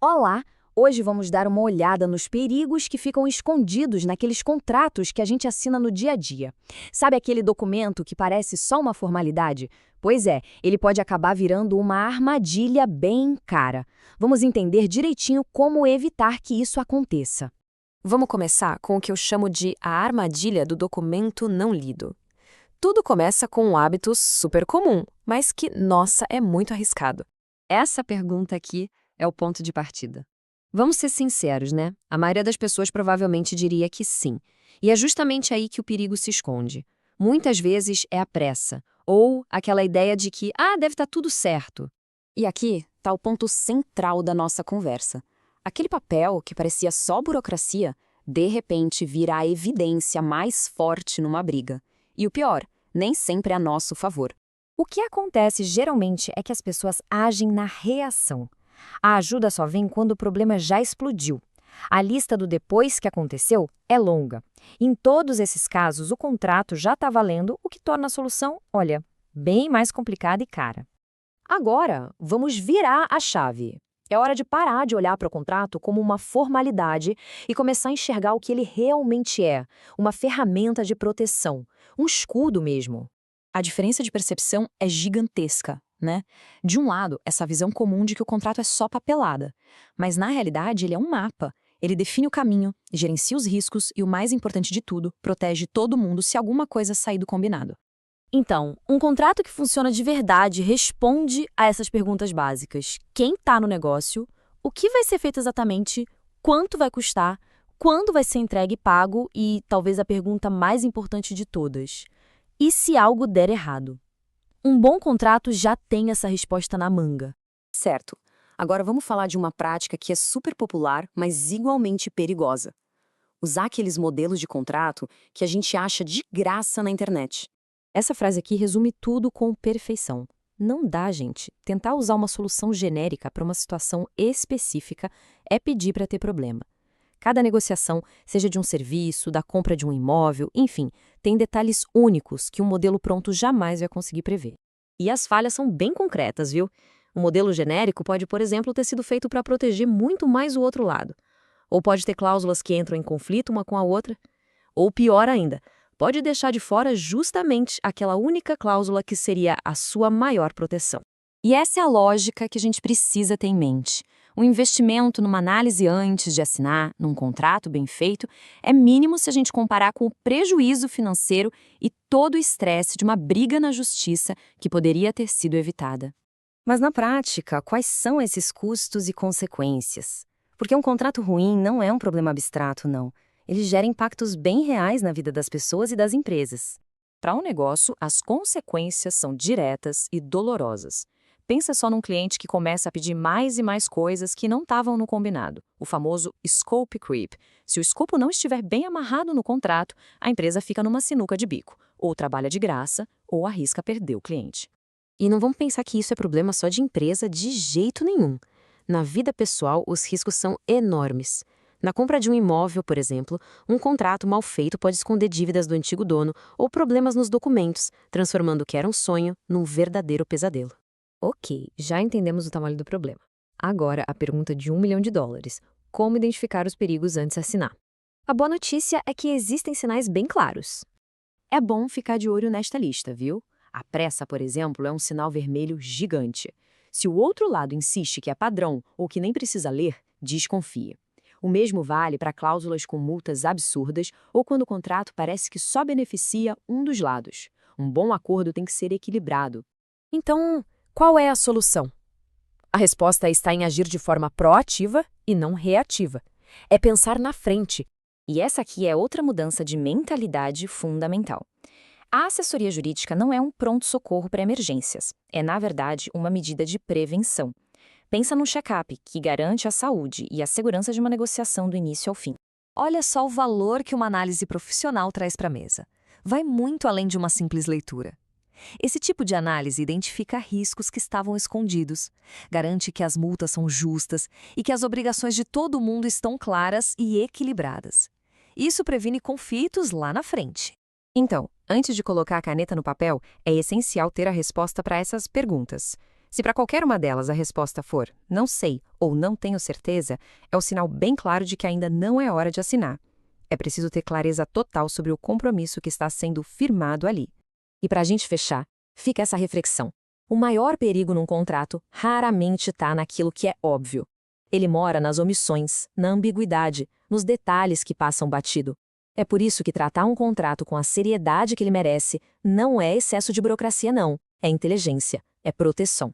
Olá! Hoje vamos dar uma olhada nos perigos que ficam escondidos naqueles contratos que a gente assina no dia a dia. Sabe aquele documento que parece só uma formalidade? Pois é, ele pode acabar virando uma armadilha bem cara. Vamos entender direitinho como evitar que isso aconteça. Vamos começar com o que eu chamo de a armadilha do documento não lido. Tudo começa com um hábito super comum, mas que, nossa, é muito arriscado. Essa pergunta aqui é o ponto de partida. Vamos ser sinceros, né? A maioria das pessoas provavelmente diria que sim. E é justamente aí que o perigo se esconde. Muitas vezes é a pressa, ou aquela ideia de que, deve estar tudo certo. E aqui está o ponto central da nossa conversa. Aquele papel que parecia só burocracia, de repente vira a evidência mais forte numa briga. E o pior, nem sempre é a nosso favor. O que acontece geralmente é que as pessoas agem na reação. A ajuda só vem quando o problema já explodiu. A lista do depois que aconteceu é longa. Em todos esses casos, o contrato já está valendo, o que torna a solução, bem mais complicada e cara. Agora, vamos virar a chave. É hora de parar de olhar para o contrato como uma formalidade e começar a enxergar o que ele realmente é, uma ferramenta de proteção, um escudo mesmo. A diferença de percepção é gigantesca, né? De um lado, essa visão comum de que o contrato é só papelada, mas na realidade ele é um mapa. Ele define o caminho, gerencia os riscos e, o mais importante de tudo, protege todo mundo se alguma coisa sair do combinado. Então, um contrato que funciona de verdade responde a essas perguntas básicas. Quem está no negócio? O que vai ser feito exatamente? Quanto vai custar? Quando vai ser entregue e pago? E talvez a pergunta mais importante de todas: e se algo der errado? Um bom contrato já tem essa resposta na manga. Certo. Agora vamos falar de uma prática que é super popular, mas igualmente perigosa. Usar aqueles modelos de contrato que a gente acha de graça na internet. Essa frase aqui resume tudo com perfeição. Não dá, gente. Tentar usar uma solução genérica para uma situação específica é pedir para ter problema. Cada negociação, seja de um serviço, da compra de um imóvel, enfim, tem detalhes únicos que um modelo pronto jamais vai conseguir prever. E as falhas são bem concretas, viu? Um modelo genérico pode, por exemplo, ter sido feito para proteger muito mais o outro lado. Ou pode ter cláusulas que entram em conflito uma com a outra. Ou pior ainda, pode deixar de fora justamente aquela única cláusula que seria a sua maior proteção. E essa é a lógica que a gente precisa ter em mente. O investimento numa análise antes de assinar, num contrato bem feito, é mínimo se a gente comparar com o prejuízo financeiro e todo o estresse de uma briga na justiça que poderia ter sido evitada. Mas na prática, quais são esses custos e consequências? Porque um contrato ruim não é um problema abstrato, não. Ele gera impactos bem reais na vida das pessoas e das empresas. Para um negócio, as consequências são diretas e dolorosas. Pensa só num cliente que começa a pedir mais e mais coisas que não estavam no combinado, o famoso scope creep. Se o escopo não estiver bem amarrado no contrato, a empresa fica numa sinuca de bico, ou trabalha de graça, ou arrisca perder o cliente. E não vamos pensar que isso é problema só de empresa de jeito nenhum. Na vida pessoal, os riscos são enormes. Na compra de um imóvel, por exemplo, um contrato mal feito pode esconder dívidas do antigo dono ou problemas nos documentos, transformando o que era um sonho num verdadeiro pesadelo. Ok, já entendemos o tamanho do problema. Agora, a pergunta de $1 milhão. Como identificar os perigos antes de assinar? A boa notícia é que existem sinais bem claros. É bom ficar de olho nesta lista, viu? A pressa, por exemplo, é um sinal vermelho gigante. Se o outro lado insiste que é padrão ou que nem precisa ler, desconfie. O mesmo vale para cláusulas com multas absurdas ou quando o contrato parece que só beneficia um dos lados. Um bom acordo tem que ser equilibrado. Então, qual é a solução? A resposta está em agir de forma proativa e não reativa. É pensar na frente. E essa aqui é outra mudança de mentalidade fundamental. A assessoria jurídica não é um pronto-socorro para emergências. É, na verdade, uma medida de prevenção. Pensa num check-up que garante a saúde e a segurança de uma negociação do início ao fim. Olha só o valor que uma análise profissional traz para a mesa. Vai muito além de uma simples leitura. Esse tipo de análise identifica riscos que estavam escondidos, garante que as multas são justas e que as obrigações de todo mundo estão claras e equilibradas. Isso previne conflitos lá na frente. Então, antes de colocar a caneta no papel, é essencial ter a resposta para essas perguntas. Se para qualquer uma delas a resposta for não sei ou não tenho certeza, é um sinal bem claro de que ainda não é hora de assinar. É preciso ter clareza total sobre o compromisso que está sendo firmado ali. E para a gente fechar, fica essa reflexão. O maior perigo num contrato raramente está naquilo que é óbvio. Ele mora nas omissões, na ambiguidade, nos detalhes que passam batido. É por isso que tratar um contrato com a seriedade que ele merece não é excesso de burocracia, não. É inteligência, é proteção.